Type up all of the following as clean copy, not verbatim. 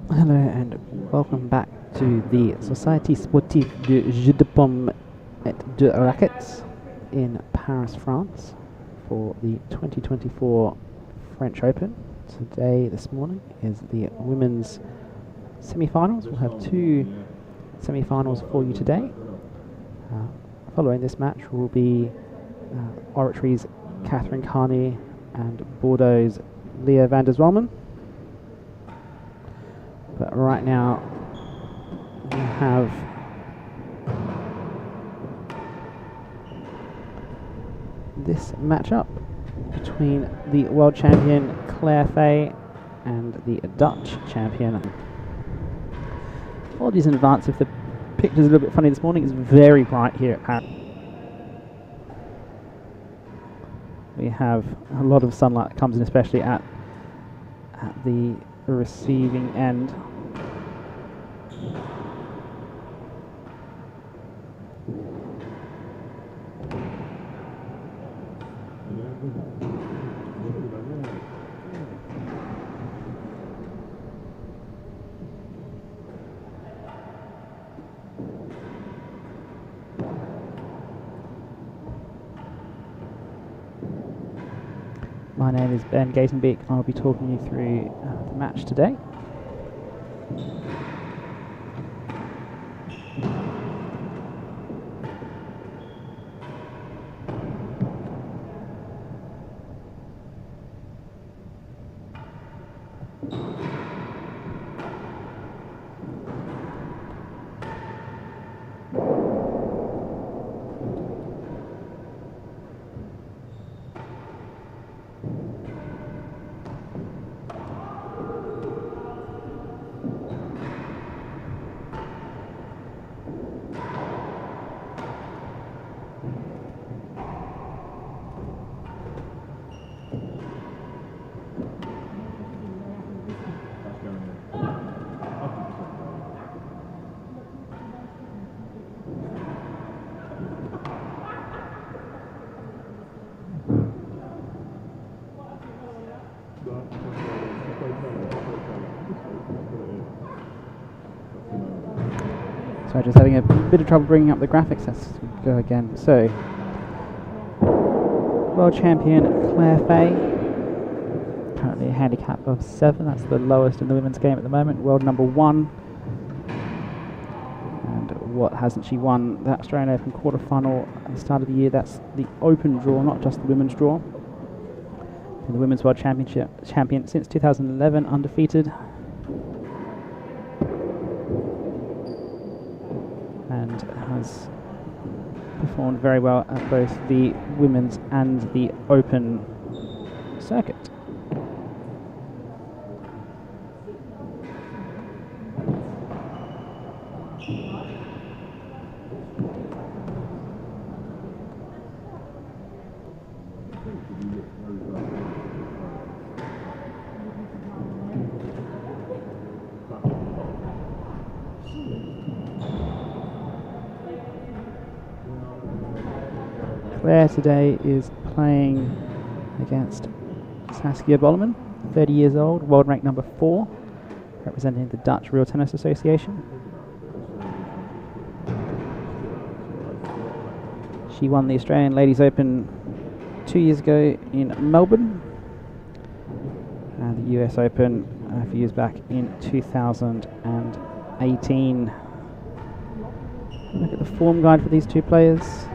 Hello and welcome back to the Société Sportive de JEU de Paume et de Racquets in Paris, France for the 2024 French Open. Today, this morning, is the women's semi-finals. We'll have two semi-finals for you today. Following this match will be Oratory's Catherine Carney and Bordeaux's Leah van der Zwalmen. But right now we have this matchup between the world champion Claire Fahey and the Dutch champion. Apologies in advance if the picture's a little bit funny this morning. It's very bright here at Paris. We have a lot of sunlight that comes in, especially at the receiving end. My name is Ben Gatenbeek and I'll be talking you through the match today. So just having a bit of trouble bringing up the graphics. Let's go again. So, world champion Claire Fahey, currently a handicap of 7. That's the lowest in the women's game at the moment. World number 1. And what hasn't she won? The Australian Open quarterfinal at the start of the year. That's the open draw, not just the women's draw. And the Women's World Championship champion since 2011, undefeated. And has performed very well at both the women's and the open circuit. Claire today is playing against Saskia Bollerman, 30 years old, world rank number 4, representing the Dutch Real Tennis Association. She won the Australian Ladies Open 2 years ago in Melbourne, and the US Open a few years back in 2018. Look at the form guide for these two players.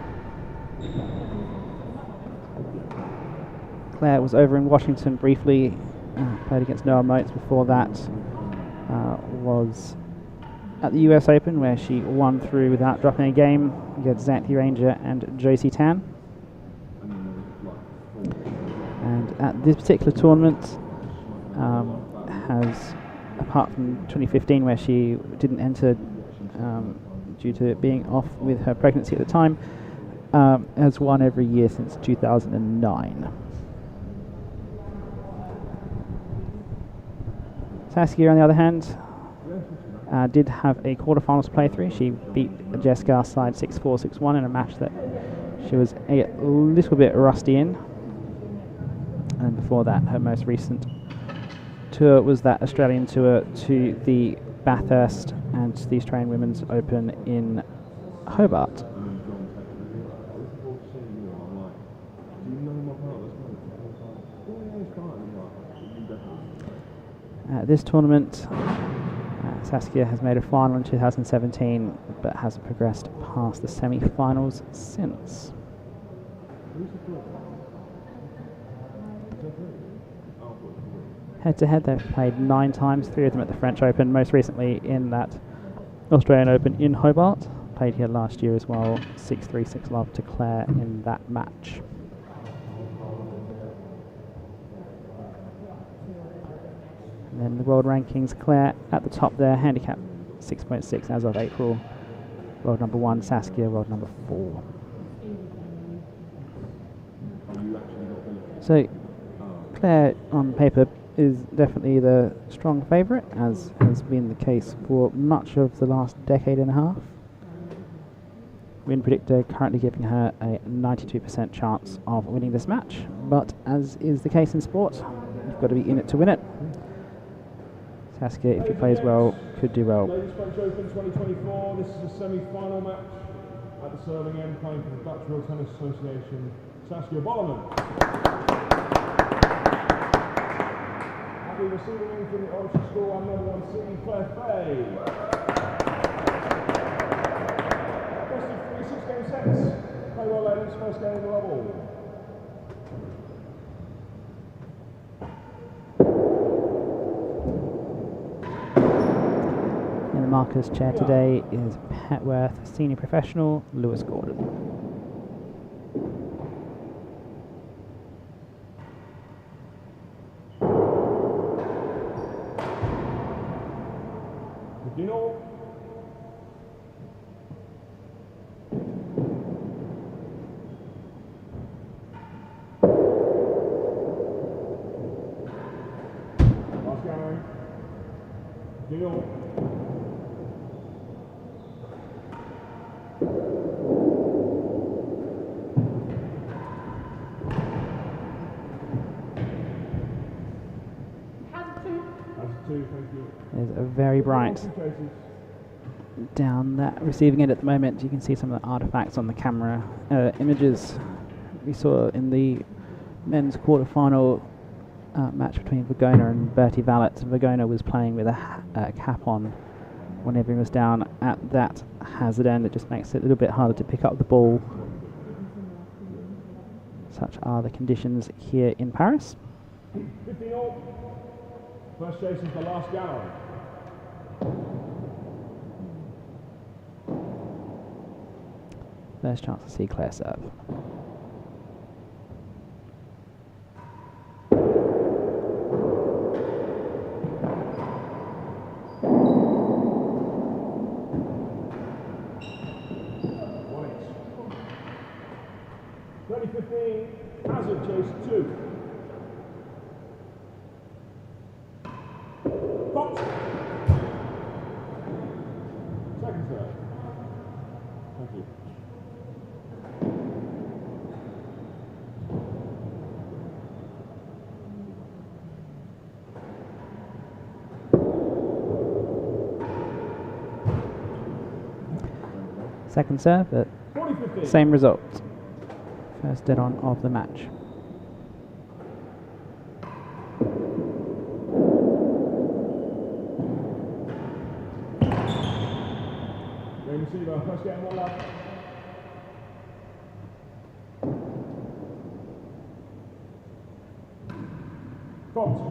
Claire was over in Washington briefly played against Noah Motes. Before that was at the US Open, where she won through without dropping a game against Xanthi Ranger and Josie Tan. And at this particular tournament, has, apart from 2015 where she didn't enter due to it being off with her pregnancy at the time, has won every year since 2009. Saskia, on the other hand, did have a quarterfinals to play through. She beat Jessica's side 6-4, 6-1 in a match that she was a little bit rusty in. And before that, her most recent tour was that Australian tour to the Bathurst and the Australian Women's Open in Hobart. This tournament, Saskia has made a final in 2017, but hasn't progressed past the semi-finals since. Head-to-head, they've played 9 times, 3 of them at the French Open, most recently in that Australian Open in Hobart. Played here last year as well, 6-3, 6-love to Claire in that match. And then the world rankings, Claire at the top there, handicap 6.6 as of April. World number 1, Saskia, world number 4. So, Claire on paper is definitely the strong favourite, as has been the case for much of the last decade and a half. Win predictor currently giving her a 92% chance of winning this match, but as is the case in sport, you've got to be in it to win it. Saskia, if he plays well, could do well. Ladies French Open 2024, this is a semi-final match at the serving end, playing for the Dutch World Tennis Association, Saskia Bollerman. Happy receiving from the Orchard School and number 1 City, Claire Fahey. Best of 3 6-game sets. Play well, ladies. First game of the level. In the markers chair today is Petworth senior professional Lewis Gordon. There's a very bright down that receiving end at the moment. You can see some of the artifacts on the camera images we saw in the men's quarter-final match between Vergona and Bertie Vallet. Vergona was playing with a cap on whenever he was down at that hazard end. It just makes it a little bit harder to pick up the ball. Such are the conditions here in Paris. 15-all. First chase is the last gallery. First chance to see Claire serve. Hazard chase 2. Fox. Second serve. Thank you. Second serve, but same result. First dead on of the match. Game receiver, first game, one love. Fault.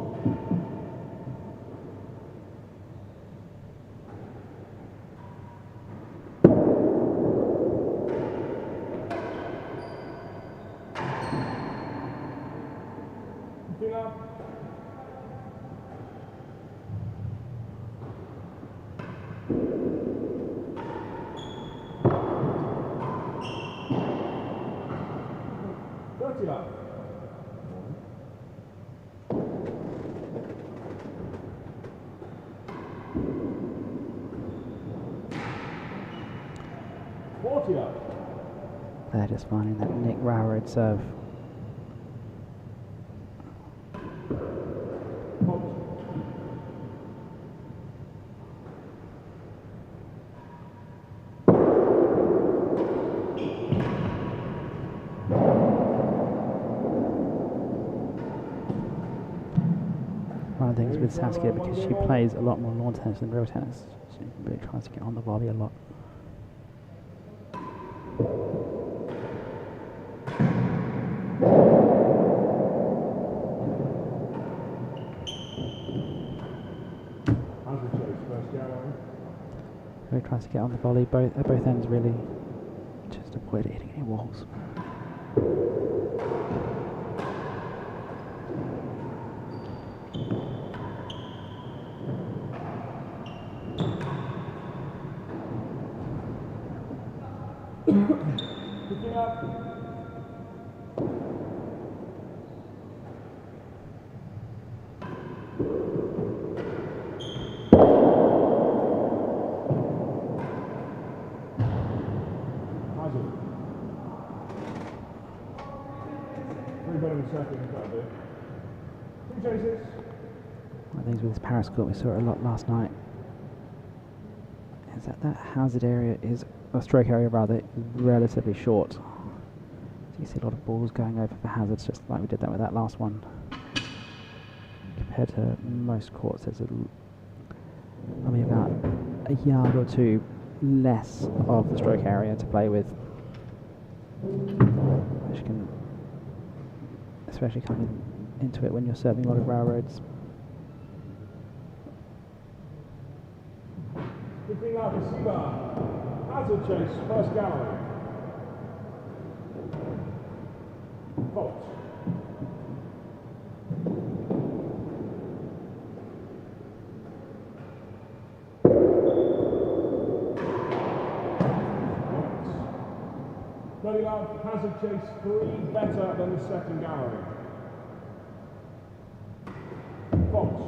They're just finding that Nick Railroad serve. One of the things with Saskia, because she plays a lot more lawn tennis than real tennis, she really tries to get on the volley a lot. Really tries to get on the volley at both ends, really, just avoid hitting any walls. Picking up. One of the things with this Paris court, we saw it a lot last night, is that hazard area is, or stroke area rather, is relatively short. So you see a lot of balls going over for hazards, just like we did that with that last one. Compared to most courts, there's only about a yard or two less of the stroke area to play with, which can especially come into it when you're serving a lot of railroads. Picking up receiver, hazard chase, first gallery. Fault. Bloody love, hazard chase 3 better than the second gallery. Fault.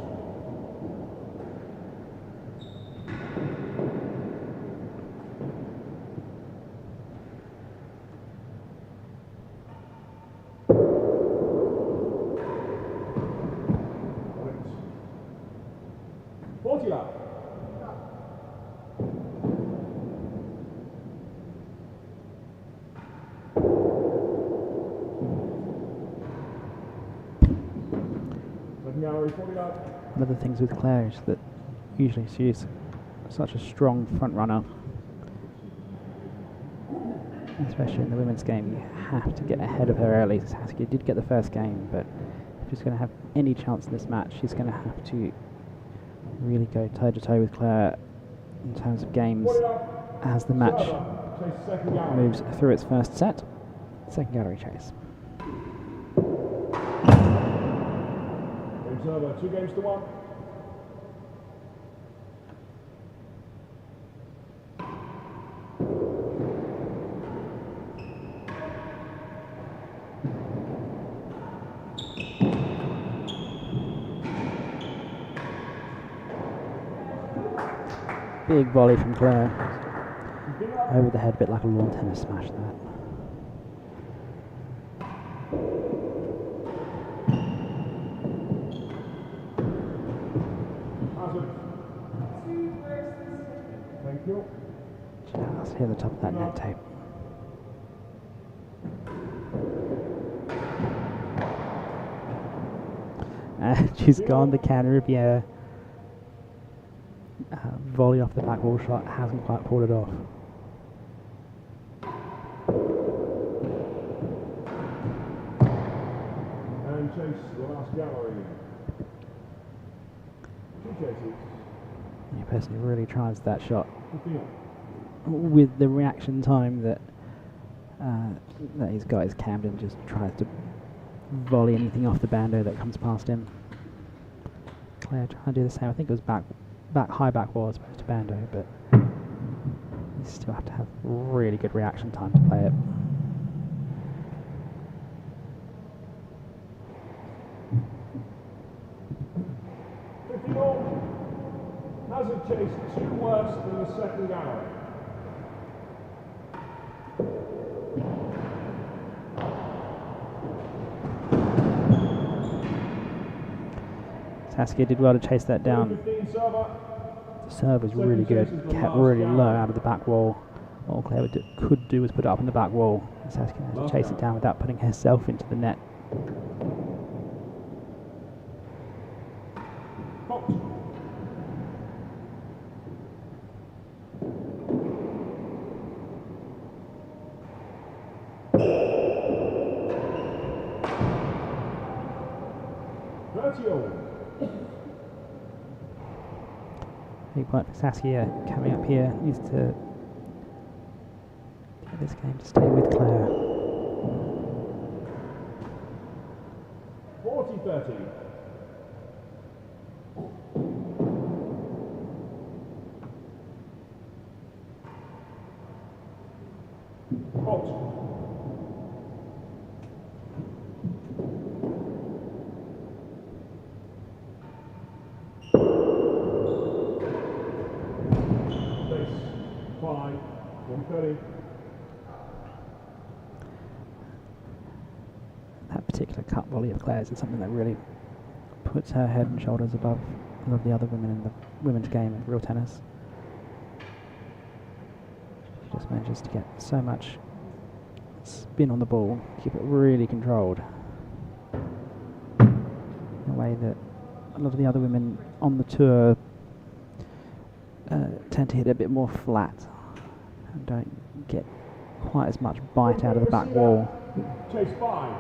One of the things with Claire is that usually she's such a strong front runner, especially in the women's game. You have to get ahead of her early. Saskia did get the first game, but if she's going to have any chance in this match, she's going to have to really go toe to toe with Claire in terms of games as the match moves through its first set. Second gallery chase. Observer, 2 games to 1. Big volley from Claire. Over the head, a bit like a lawn tennis smash that. Thank you. Just hit the top of that net tape. And she's gone the Canariviere. Volley off the back wall shot, hasn't quite pulled it off. And chase the last gallery. 2 chases. He personally really tries that shot 15 with the reaction time that he's got. His Camden just tries to volley anything off the bando that comes past him. Claire trying to do the same. I think it was high back wall as opposed to bando, but you still have to have really good reaction time to play it. Hazard chase 2 worse than the second gallery. Saskia did well to chase that down. The serve was really good, kept really low out of the back wall. All Claire could do was put it up on the back wall. Saskia had to chase it down without putting herself into the net. Big point for Saskia coming up here. Needs to get this game to stay with Claire. 40-30. Hot. That particular cut volley of Claire's is something that really puts her head and shoulders above a lot of the other women in the women's game of real tennis. She just manages to get so much spin on the ball, keep it really controlled, in a way that a lot of the other women on the tour tend to hit a bit more flat and don't get quite as much bite out of the back wall. Chase 5.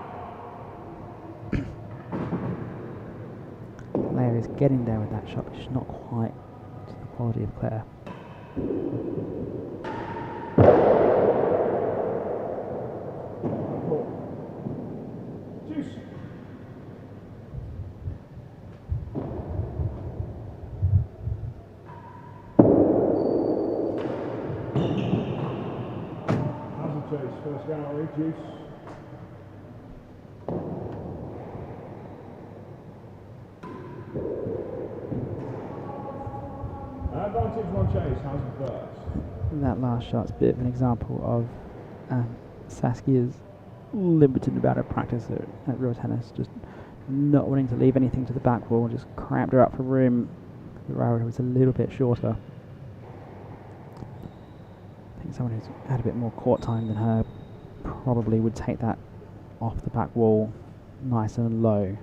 Claire is getting there with that shot, but she's not quite to the quality of Claire. Juice. Hazard chase, first gallery, juice. Advantage 1 chase, Hazard first. And that last shot's a bit of an example of Saskia's limited amount of practice at real tennis, just not wanting to leave anything to the back wall, just cramped her up for room. The railroad was a little bit shorter. I think someone who's had a bit more court time than her probably would take that off the back wall nice and low,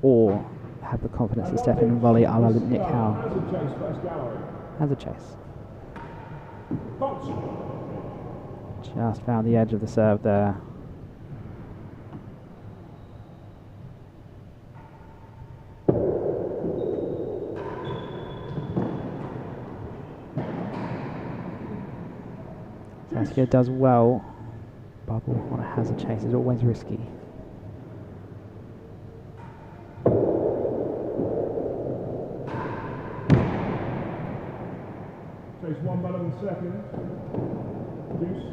or have the confidence to step in and volley a la Nick Howe. Hazard chase, first gallery. Hazard chase. Box. Just found the edge of the serve there. Saskia does well. Bubble on a hazard chase is always risky. Chase 1 better than second. Deuce.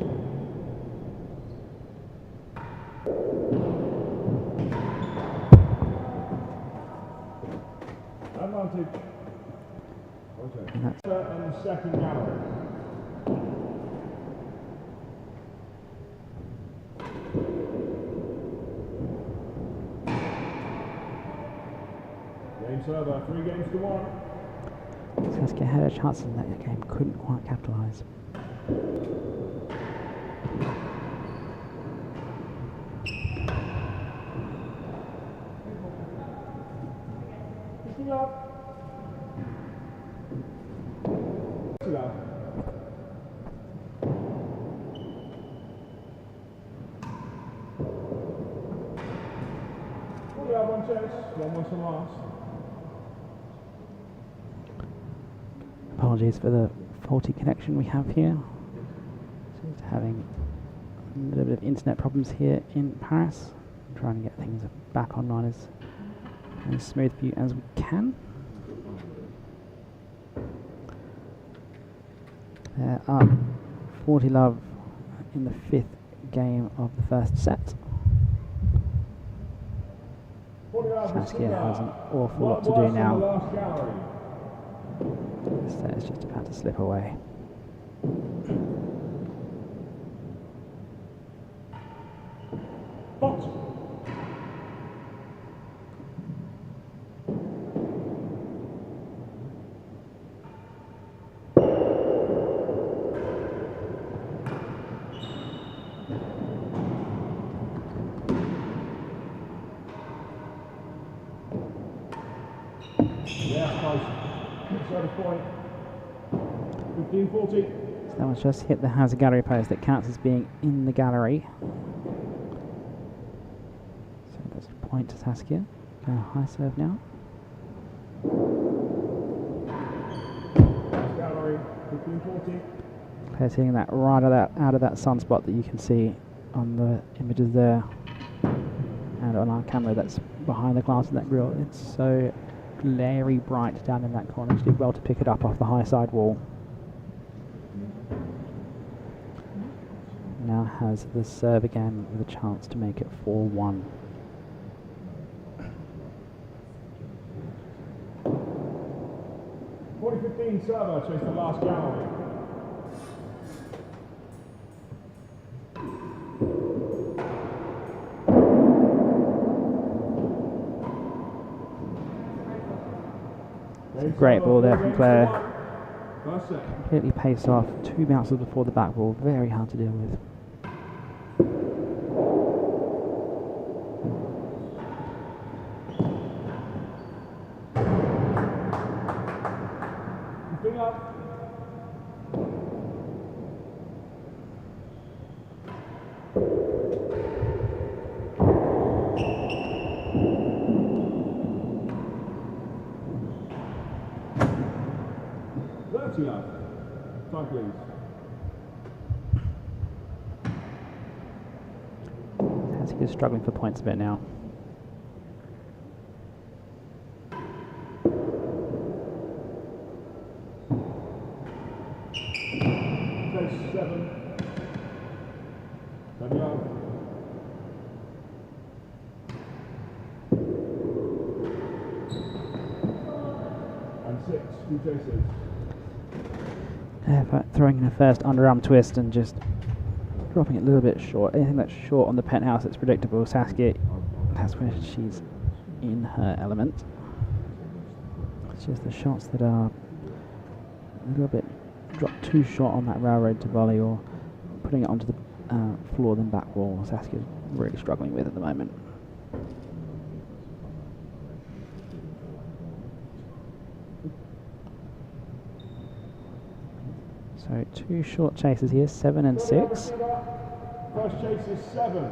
Advantage. Okay. And second gallery. Game server, 3 games to 1. Saskia had a chance in that game, couldn't quite capitalise. tennis, one more to last. Apologies for the faulty connection we have here. Just having a little bit of internet problems here in Paris. I'm trying to get things back online as smooth for you as we can. They're up 40-love in the 5th game of the first set. Saskia has an awful lot to do now. This set is just about to slip away. Point. 15-40. So that one's just hit the House gallery post. That counts as being in the gallery. So that's a point to Saskia. High serve now. Gallery, 15-40. Claire's hitting that right out of that sunspot that you can see on the images there, and on our camera that's behind the glass of that grill. It's so glary bright down in that corner. She did well to pick it up off the high side wall. Now has the serve again with a chance to make it 4-1. .40-15 server, chase the last gallery. Great ball there from Claire. Completely paced off. 2 bounces before the back ball. Very hard to deal with. Time, please. Saskia's struggling for points a bit now. Place 7. Danielle. And 6, 2 chases. Throwing in a first underarm twist and just dropping it a little bit short. Anything that's short on the penthouse, it's predictable. Saskia, that's where she's in her element. It's just the shots that are a little bit dropped too short on that railroad to volley, or putting it onto the floor then back wall. Saskia's really struggling with at the moment. So 2 short chases here, 7 and 6. First chase is 7.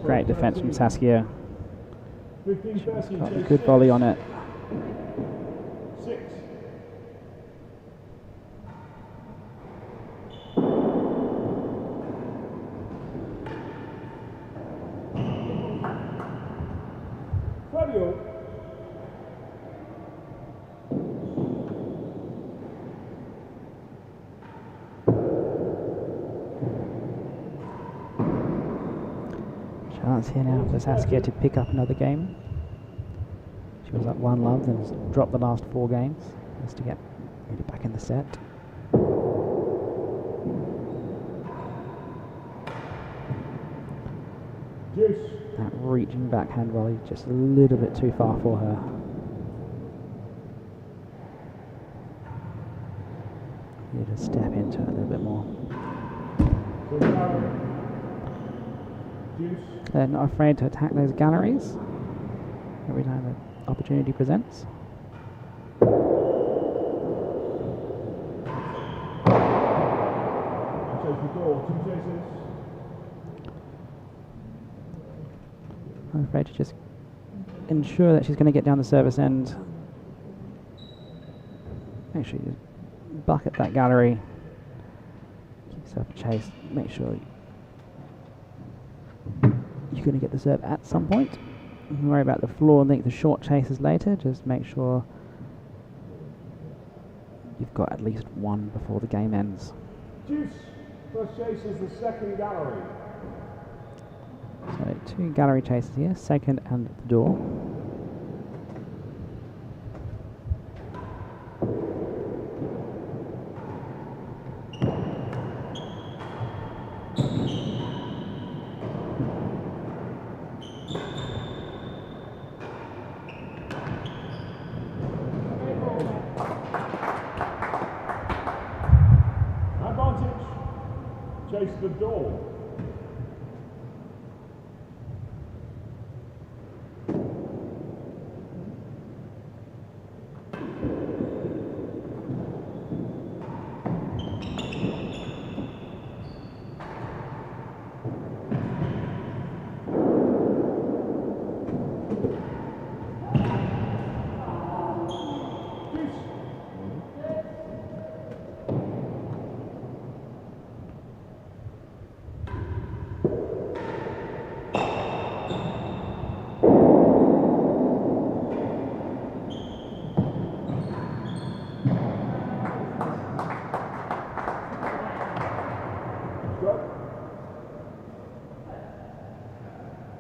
Great defense from Saskia. 15-30, Got a good volley on it. 6. Fabio. Chance here now for Saskia to pick up another game. She was up 1-love, then has dropped the last 4 games. Has to get really back in the set. Juice. That reaching backhand volley just a little bit too far for her. Need to step into it a little bit more. Deuce. They're not afraid to attack those galleries every time the opportunity presents. Chase the door, 2 chases. I'm afraid to just ensure that she's going to get down the service end. Make sure you bucket that gallery. Keep yourself a chase. Make sure you're going to get the serve at some point. Don't worry about the floor length, the short chases later. Just make sure you've got at least one before the game ends. Deuce. First chase is the second gallery. So 2 gallery chases here, second and the door. Advantage. Chase the door.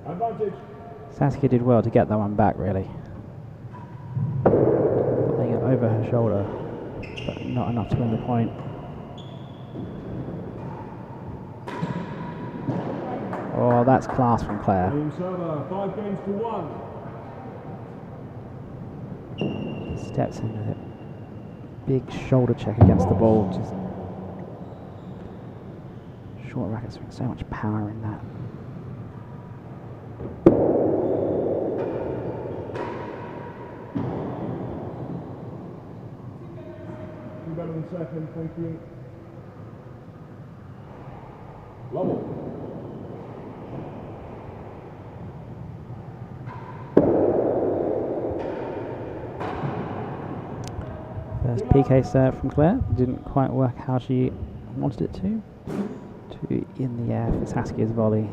Advantage. Saskia did well to get that one back, really. Putting it over her shoulder, but not enough to win the point. Oh, that's class from Claire. Team server, 5 games to 1. Steps in with a big shoulder check against the ball. Just short rackets with so much power in that. Better than second, thank you. Lovell. First PK serve from Claire. Didn't quite work how she wanted it to. 2 in the air for Saskia's volley.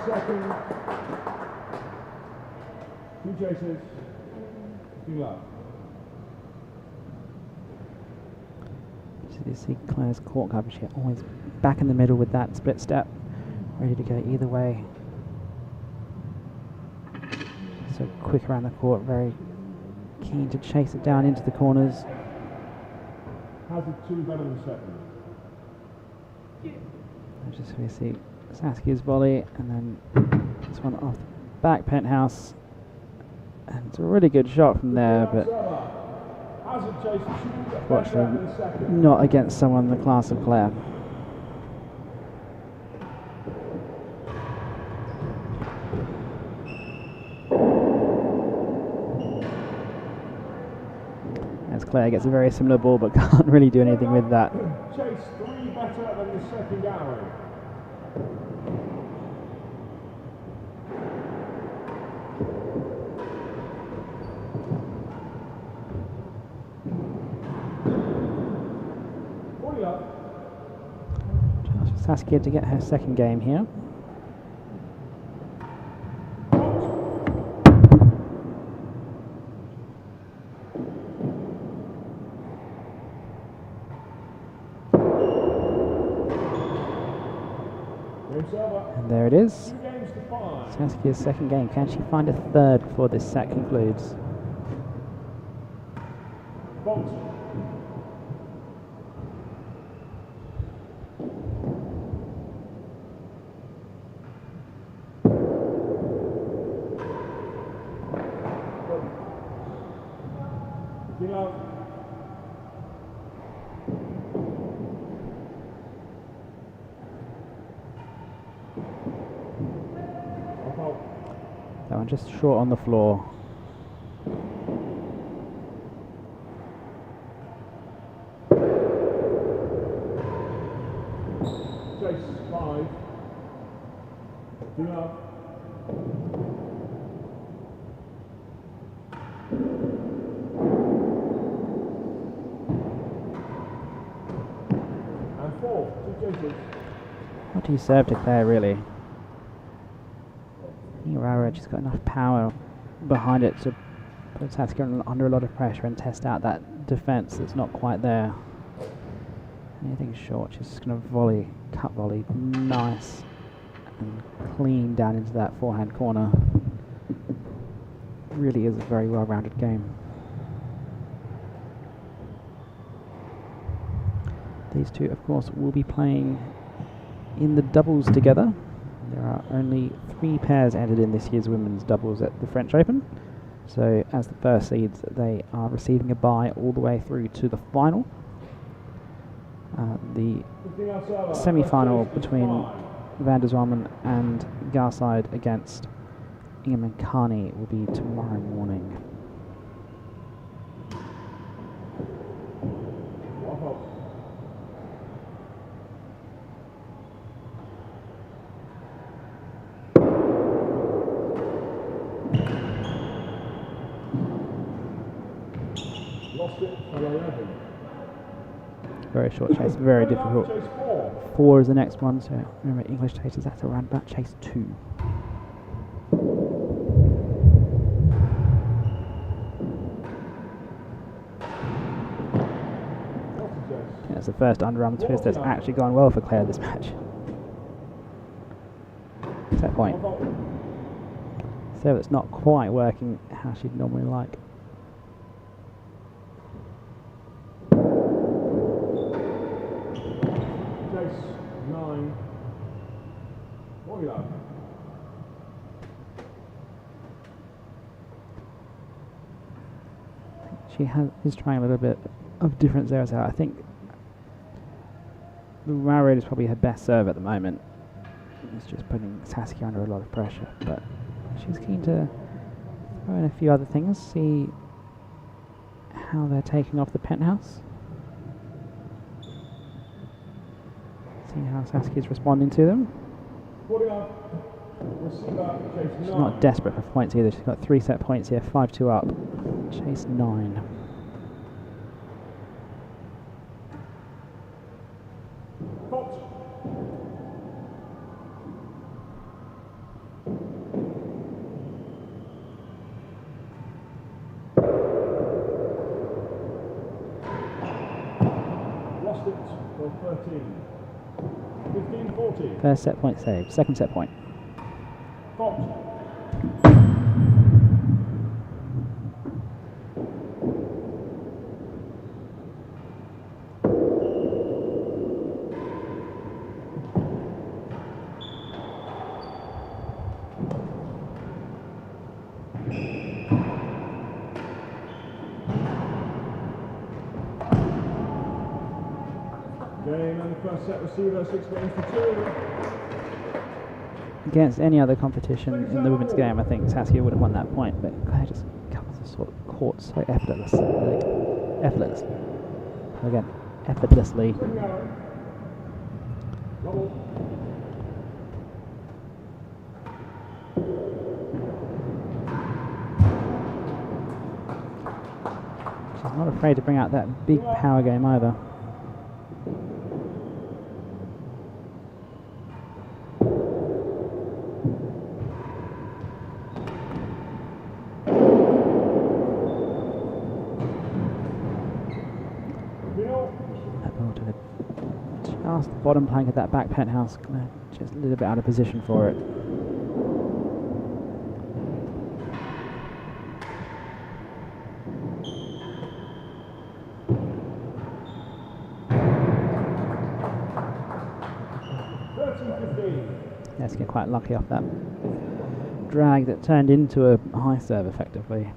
Second. 2 chases. 2 love. So you see Claire's court coverage here, always back in the middle with that split step, ready to go either way. So quick around the court, very keen to chase it down into the corners. Hazard 2 better than second. Just we see Saskia's volley, and then this one off the back penthouse, and it's a really good shot from there, but unfortunately not against someone the class of Claire. As Claire gets a very similar ball but can't really do anything with that. Chase 3 better than the second gallery. Chance for Saskia to get her second game here. Game server. And there it is. 2 games to 5. Saskia's second game. Can she find a third before this set concludes? Fault. Out. That one just short on the floor. Chase 5. Do up. What do you serve to Claire, really? I think Rara just got enough power behind it to put Saskia under a lot of pressure and test out that defence that's not quite there. Anything short, she's going to volley, cut volley, nice and clean down into that forehand corner. Really is a very well-rounded game. These two, of course, will be playing in the doubles together. There are only 3 pairs entered in this year's women's doubles at the French Open. So as the first seeds, they are receiving a bye all the way through to the final. The semi-final between Van der Zalmen and Garside against Ingham and Carney will be tomorrow morning. Very short chase, very difficult. 4 is the next one, so remember English chases, that's around about chase 2. That's the first underarm twist that's actually gone well for Claire this match. Set point. So it's not quite working how she'd normally like. She is trying a little bit of different zeros out. I think the railroad is probably her best serve at the moment. It's just putting Saskia under a lot of pressure, but she's keen to throw in a few other things, see how they're taking off the penthouse. See how Saskia's responding to them. She's not desperate for points either. She's got 3 set points here, 5-2 up. Chase 9. Lost it for 13. 15-14. First set point saved. Second set point. Game and the first set receiver, 6 games to 2. Against any other competition in the women's game, I think Saskia would have won that point, but Claire just comes to sort of court so effortlessly. Again, effortlessly. She's not afraid to bring out that big power game either. past the bottom plank of that back penthouse, just a little bit out of position for it. Let's get quite lucky off that drag that turned into a high serve effectively.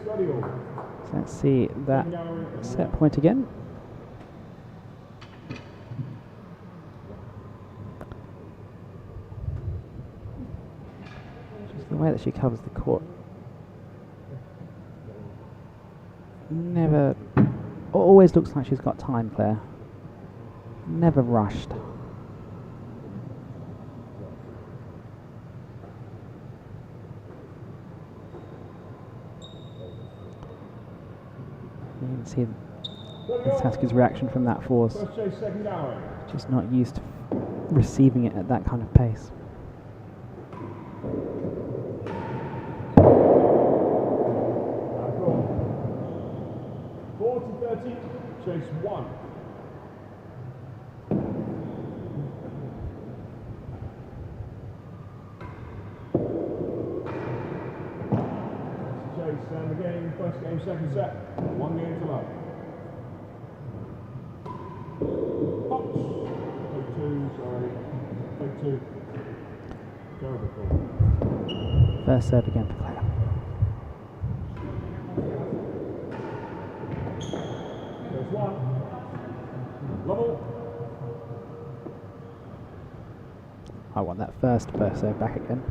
So let's see that set point again. Just the way that she covers the court. Never, always looks like she's got time, Claire. Never rushed. You can see Saskia's reaction from that force. Just not used to receiving it at that kind of pace. Chase 1. Chase and the game, first game, second set. 1 game to love. Pops. Take 2, sorry. Take 2. Terrible call. First serve again for Claire. There's 1. Level. I want that first serve back again.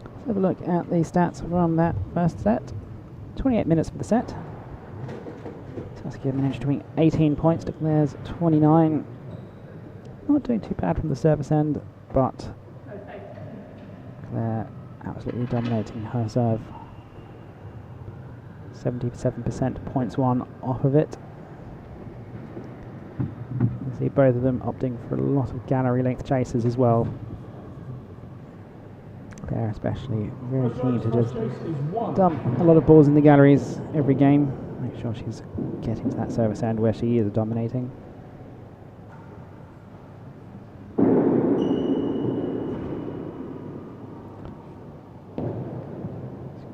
Let's have a look at the stats from that first set. 28 minutes for the set. Saskia managed to win 18 points to Claire's 29. Not doing too bad from the service end, but Claire absolutely dominating her serve. 77% points won off of it. You see both of them opting for a lot of gallery length chases as well. Claire especially very keen to just dump a lot of balls in the galleries every game. Make sure she's getting to that service end where she is dominating.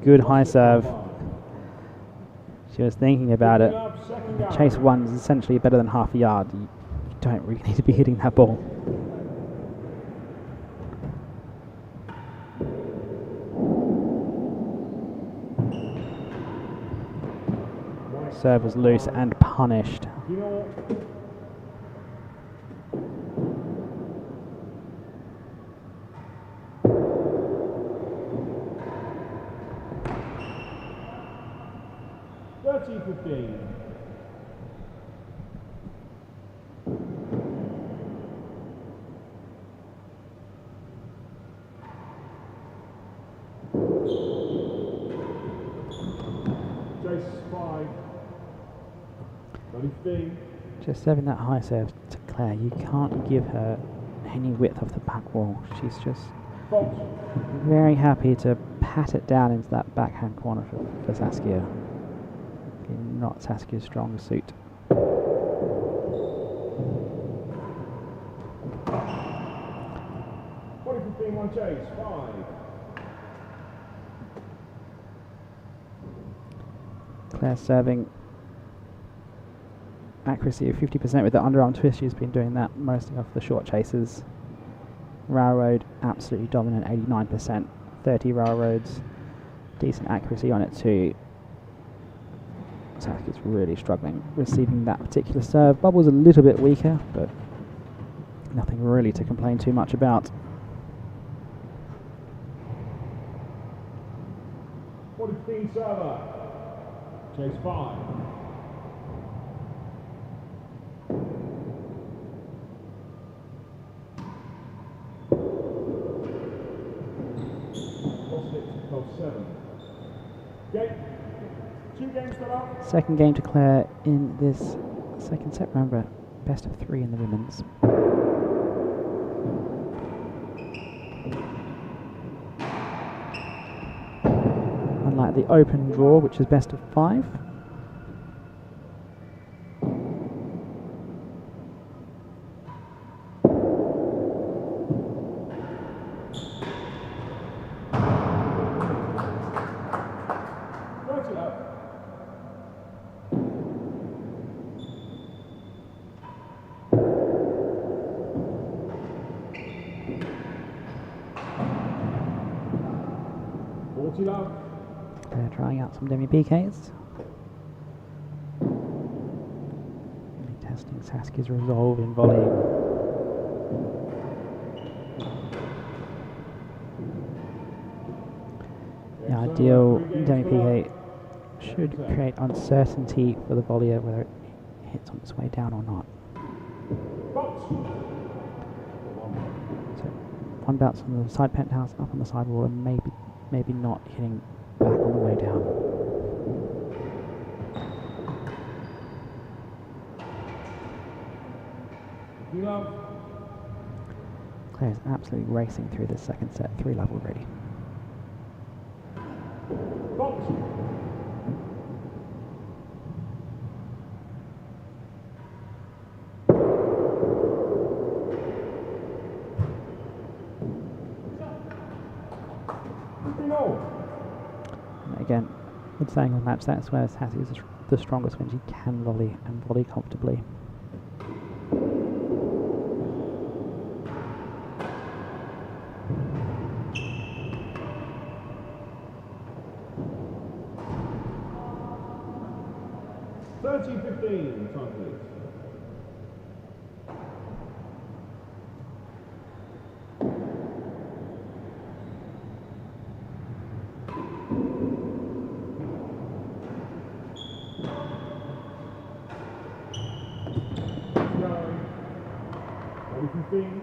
Good high serve. She was thinking about it. Chase 1 is essentially better than half a yard. You don't really need to be hitting that ball. Serve was loose and punished. Just serving that high serve to Claire, you can't give her any width of the back wall. She's just very happy to pat it down into that backhand corner for Saskia. Not Saskia's strong suit. One chase, 5. Claire serving accuracy of 50% with the underarm twist. She's been doing that mostly off the short chases. Railroad, absolutely dominant, 89%. 30 railroads, decent accuracy on it too. Saskia's really struggling receiving that particular serve. Bubble's a little bit weaker, but nothing really to complain too much about. 15 server. Chase 5. Lost it, 12-7. Game. 2 games still up. Second game to declare in this second set. Remember, best of 3 in the women's. Unlike the open draw, which is best of 5. They're trying out some demi-PKs. Testing Saskia's resolve in volley. The ideal demi-PK should create uncertainty for the volleyer whether it hits on its way down or not. So one bounce on the side penthouse, up on the side wall, and maybe not hitting back on the way down. Claire's absolutely racing through this second set, 3-love already. Again, with saying on match, that's where Saskia is the strongest when she can volley and volley comfortably. Time please. Ready 15.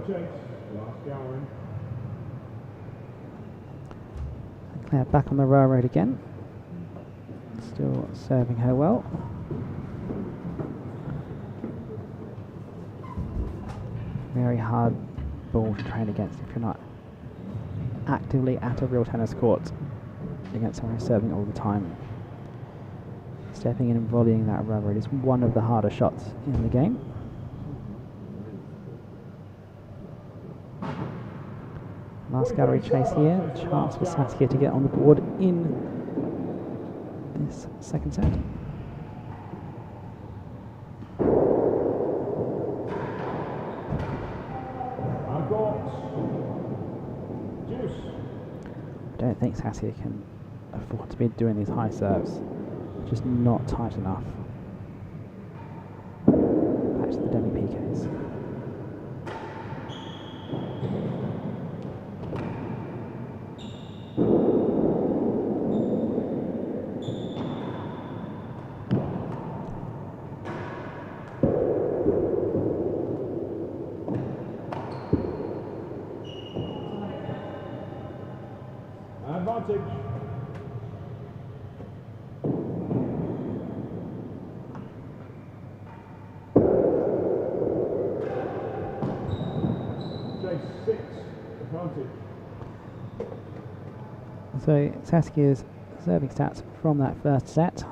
Chase, last going. Claire back on the railroad again. Still serving her well. Very hard ball to train against if you're not actively at a real tennis court against someone who's serving all the time. Stepping in and volleying that railroad is one of the harder shots in the game. Last gallery chase here, chance for Saskia to get on the board in this second set. I don't think Saskia can afford to be doing these high serves, just not tight enough. Back to the demi-PKs. Advantage. Chase 6, advantage. So Saskia's serving stats from that first set.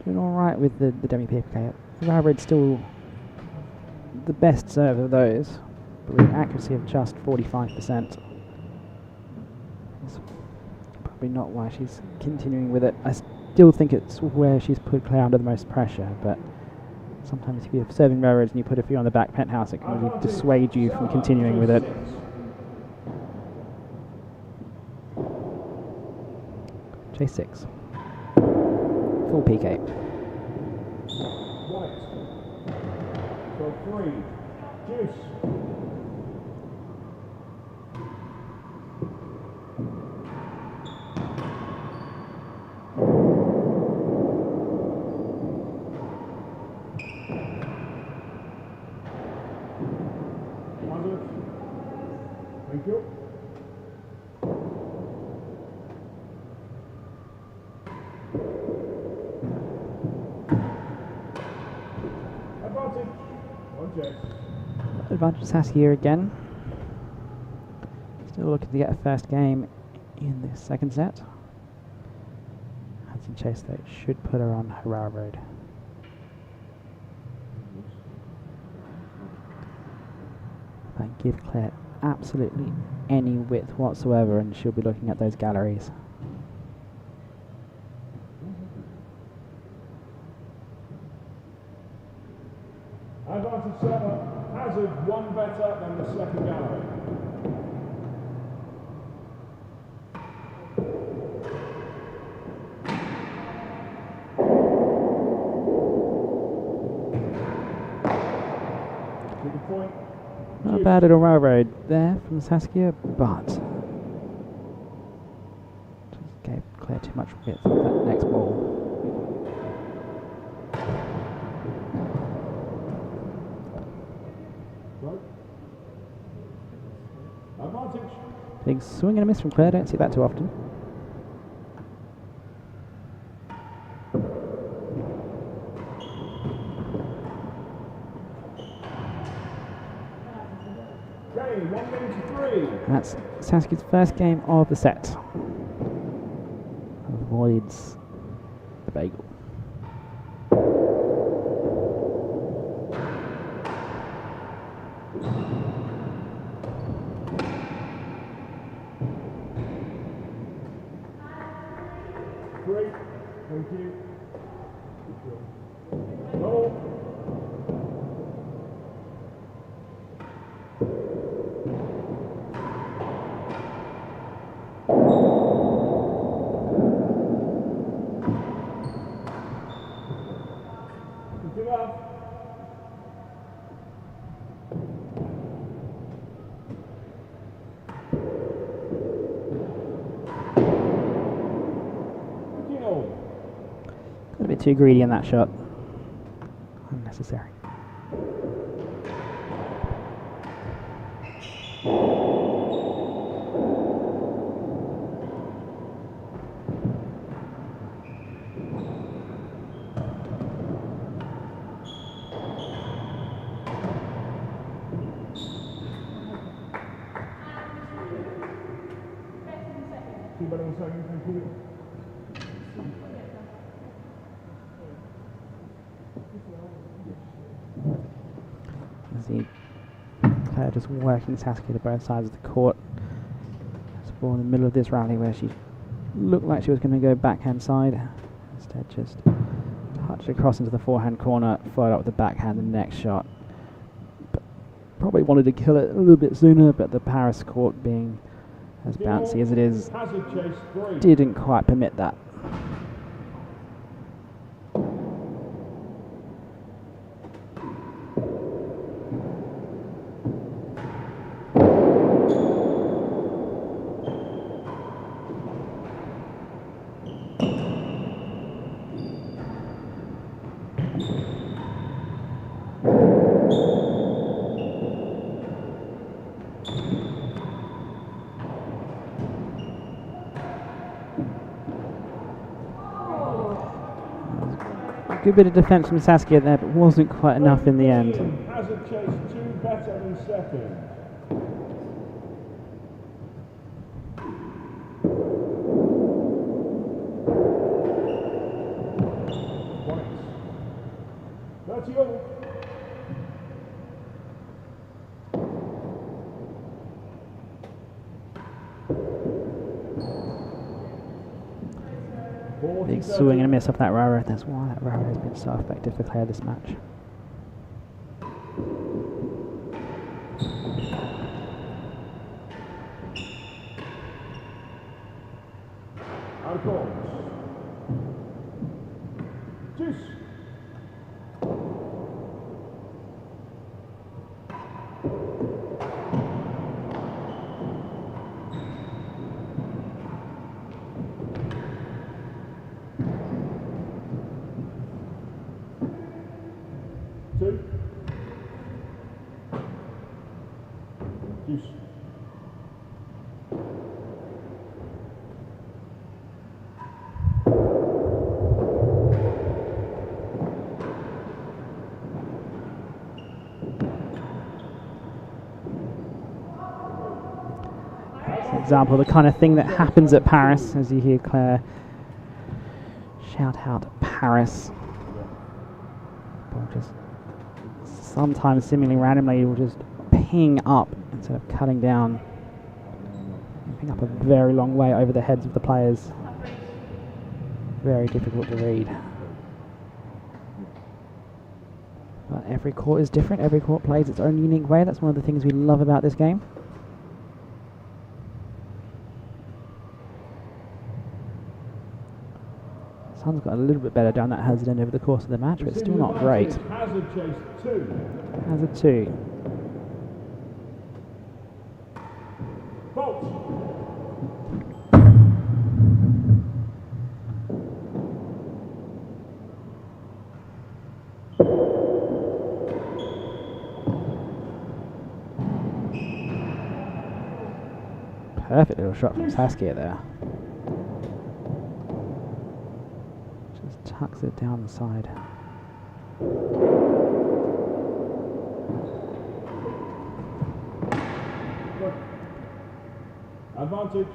Doing alright with the demi-PK. Railroad's still the best serve of those, but with an accuracy of just 45%. probably not why she's continuing with it. I still think it's where she's put Claire under the most pressure, but sometimes if you're serving railroads and you put a few on the back penthouse, it can really dissuade you from continuing with it. J6. Full PK. White. So 3. Juice. Thank you. Advantage. Advantage Saskia again. Still looking to get a first game in the second set. Hudson Chase though should put her on her railroad. If I give Claire absolutely any width whatsoever and she'll be looking at those galleries. Advantage server. Hazard 1 better than the second gallery. Point. Not a bad little railroad there from Saskia, but just gave Claire too much width with that next ball. Advantage. Big swing and a miss from Claire, don't see that too often. Game 1 minute to 3. That's Saskia's first game of the set. Avoids the bagel. Thank you. Roll. Give up. A bit too greedy in that shot. Unnecessary. Thank you. See Claire just working Saskia to both sides of the court. It's ball in the middle of this rally where she looked like she was going to go backhand side. Instead just touched across into the forehand corner, followed up with the backhand the next shot. But probably wanted to kill it a little bit sooner, but the Paris court being as bouncy as it is didn't quite permit that. Good bit of defence from Saskia there, but wasn't quite enough in the end. Hazard chase 2 better than second. That's you. swing and a miss off that railroad. That's why that railroad has been so effective for Claire this match. Out of course. Juice. Two. Juice. Example, the kind of thing that happens at Paris, as you hear Claire shout out Paris. Ball just sometimes seemingly randomly will just ping up instead of cutting down, ping up a very long way over the heads of the players. Very difficult to read. But every court is different, every court plays its own unique way. That's one of the things we love about this game. Sun's got a little bit better down that hazard end over the course of the match, but still not great. Hazard chase 2. Hazard 2. Fault. Perfect little shot from Saskia there. Tucks it down the side. Advantage.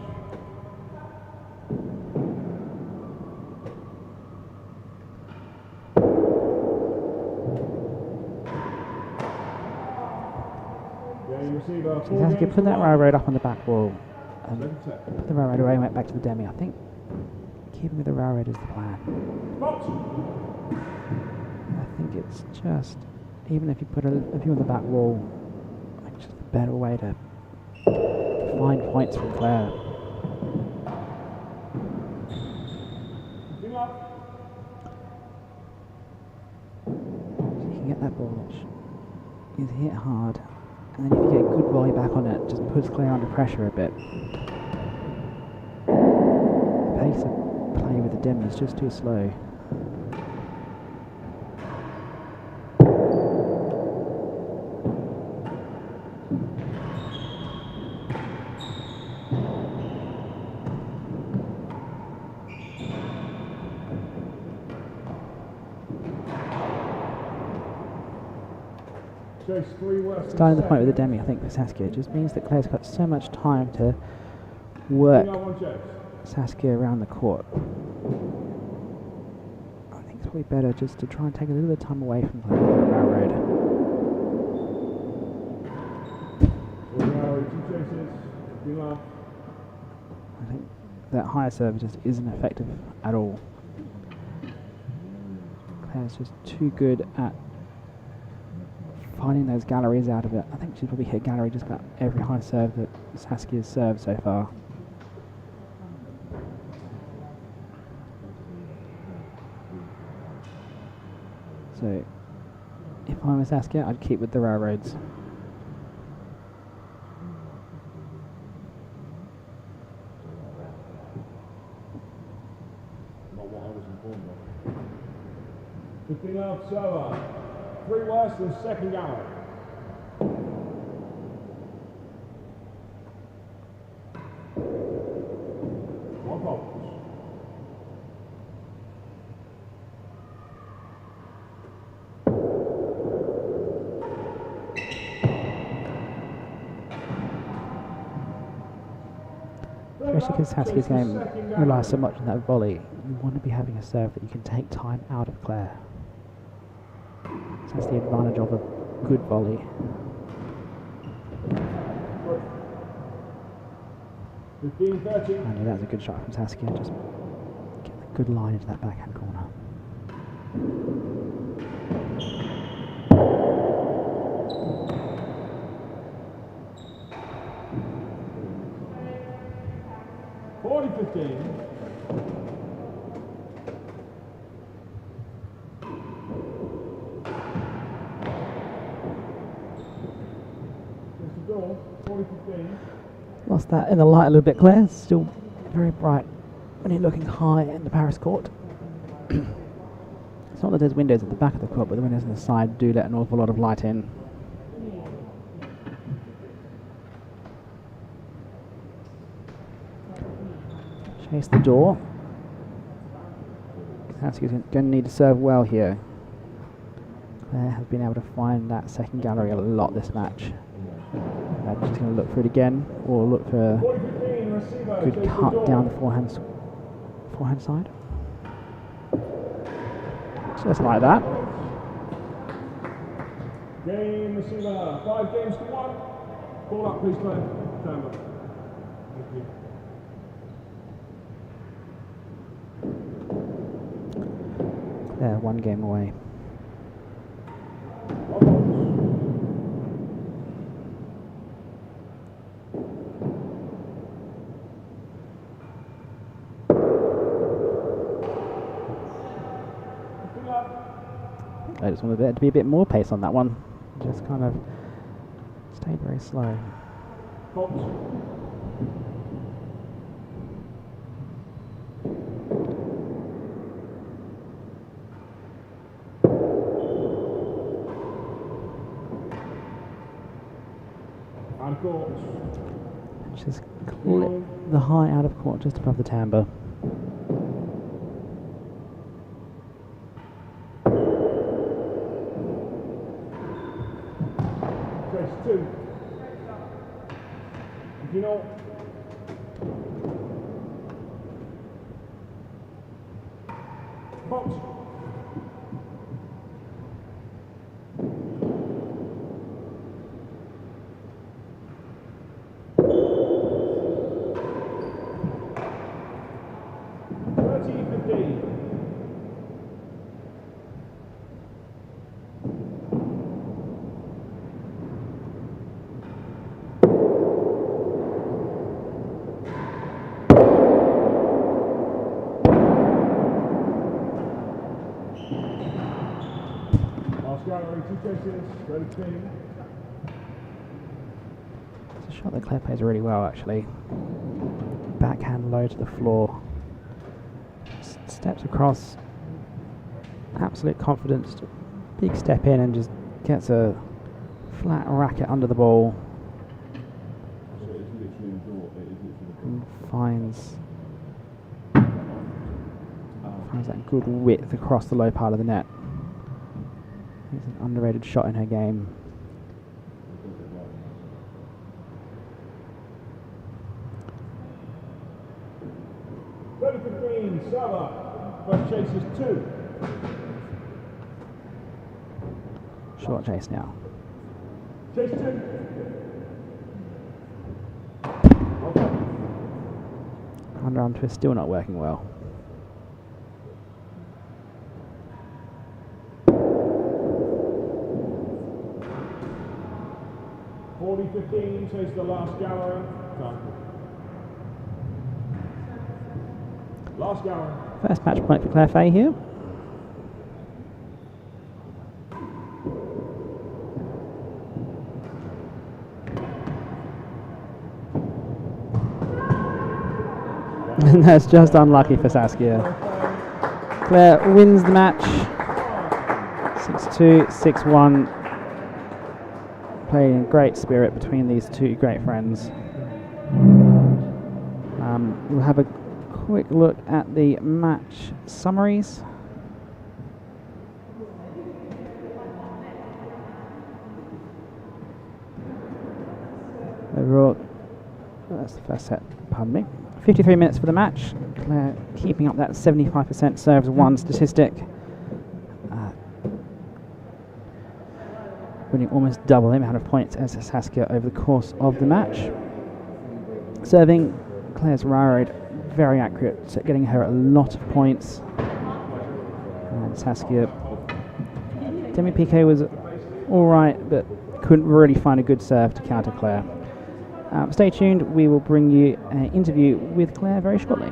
Game receiver. Saskia put that railroad up on the back wall. Put the railroad away and went back to the demi. I think keeping with the railroad is the plan. I think it's just, even if you put a few on the back wall, I think it's just a better way to find points from Claire. So you can get that ball which is hit hard, and then if you get a good volley back on it, just puts Claire under pressure a bit. The pace of play with the demi is just too slow. Starting the point with the demi, I think, for Saskia, it just means that Claire's got so much time to work Saskia around the court. I think it's probably better just to try and take a little bit of time away from Claire on the railroad. I think that higher serve just isn't effective at all. Claire's just too good at finding those galleries out of it. I think she's probably hit gallery just about every high serve that Saskia's served so far. So, if I was Saskia, I'd keep with the railroads. Not what I was informed of. 15 out server. 3 worse than second gallery. One fault. Especially because Saskia's game relies so much on that volley, you want to be having a serve that you can take time out of Claire. So that's the advantage of a good volley. I knew that was a good shot from Saskia. Just get the good line into that backhand corner. Lost that in the light a little bit, Claire. Still very bright when you're looking high in the Paris court. It's not that there's windows at the back of the court, but the windows on the side do let an awful lot of light in. Chase the door. Saskia's going to need to serve well here. Claire has been able to find that second gallery a lot this match. She's going to look for it again, or look for a good cut down the forehand side. Just like that. Game receiver, 5 games to 1. Call up, please, Claire. Cinabre. Thank you. There, 1 game away. I just wanted there to be a bit more pace on that one. Just kind of stayed very slow. Just clip the high out of court just above the timbre. You know, box. It's a shot that Claire plays really well, actually. Backhand low to the floor. Steps across. Absolute confidence. Big step in and just gets a flat racket under the ball. And finds that good width across the low part of the net. It's an underrated shot in her game. First chase is 2. Short chase now. Chase 2. Underarm twist still not working well. 40-15, chase the last gallery. Last gallery. First match point for Claire Fahey here. And that's just unlucky for Saskia. Claire wins the match. 6-2, 6-1. Playing in great spirit between these two great friends. We'll have a quick look at the match summaries. Overall, that's the first set, pardon me. 53 minutes for the match. Claire keeping up that 75% serves 1 statistic. Winning almost double the amount of points as Saskia over the course of the match. Serving, Claire's railroad very accurate, getting her a lot of points. And Saskia, demi-piqué was alright, but couldn't really find a good serve to counter Claire. Stay tuned, we will bring you an interview with Claire very shortly.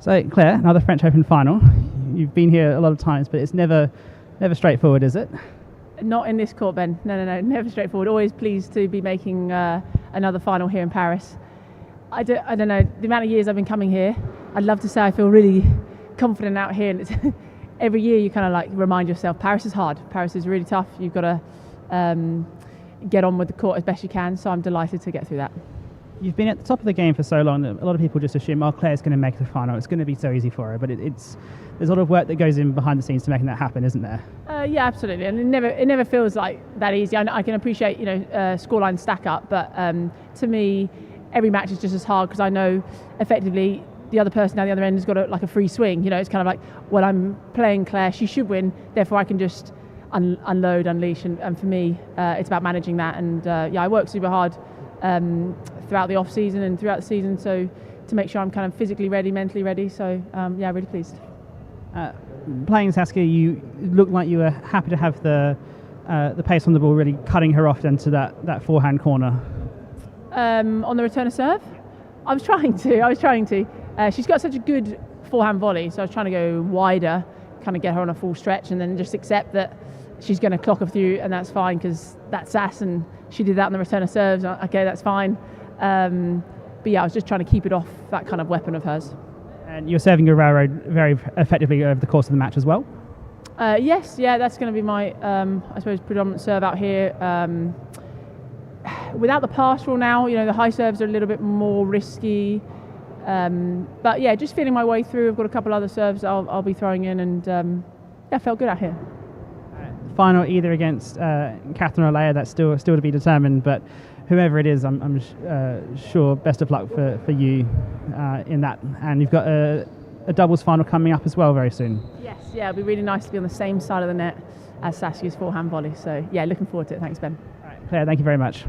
So, Claire, another French Open final. You've been here a lot of times, but it's never straightforward, is it? Not in this court, Ben. No, never straightforward. Always pleased to be making another final here in Paris. I don't know, the amount of years I've been coming here, I'd love to say I feel really confident out here. And it's every year you kind of like remind yourself, Paris is hard. Paris is really tough. You've got to get on with the court as best you can. So I'm delighted to get through that. You've been at the top of the game for so long that a lot of people just assume, oh, Claire's going to make the final. It's going to be so easy for her. But there's a lot of work that goes in behind the scenes to making that happen, isn't there? Yeah, absolutely. And it never feels like that easy. I can appreciate, scoreline stack up. But to me, every match is just as hard because I know effectively the other person down the other end has got a free swing. It's kind of like, well, I'm playing Claire. She should win. Therefore, I can just unload, unleash. And for me, it's about managing that. And I work super hard throughout the off season and throughout the season, so to make sure I'm kind of physically ready, mentally ready. So really pleased. Playing Saskia, you looked like you were happy to have the pace on the ball, really cutting her off into that forehand corner. On the return of serve, I was trying to. She's got such a good forehand volley, so I was trying to go wider, kind of get her on a full stretch, and then just accept that she's going to clock her through, and that's fine because that's Sass, and she did that on the return of serves. Okay, that's fine. But yeah, I was just trying to keep it off that kind of weapon of hers. And you're serving your railroad very effectively over the course of the match as well? Yes, that's going to be my, I suppose, predominant serve out here. Without the pass rule now, the high serves are a little bit more risky. But yeah, just feeling my way through. I've got a couple other serves I'll be throwing in, and felt good out here. Final either against Catherine or Leia, that's still to be determined, but whoever it is, I'm sure best of luck for you in that. And you've got a doubles final coming up as well very soon. Yes, it'll be really nice to be on the same side of the net as Saskia's forehand volley. So yeah, looking forward to it. Thanks, Ben. All right, Claire, thank you very much.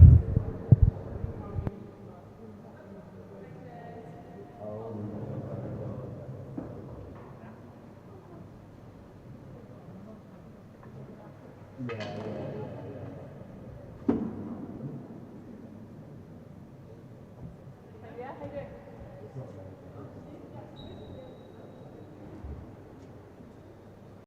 Yeah.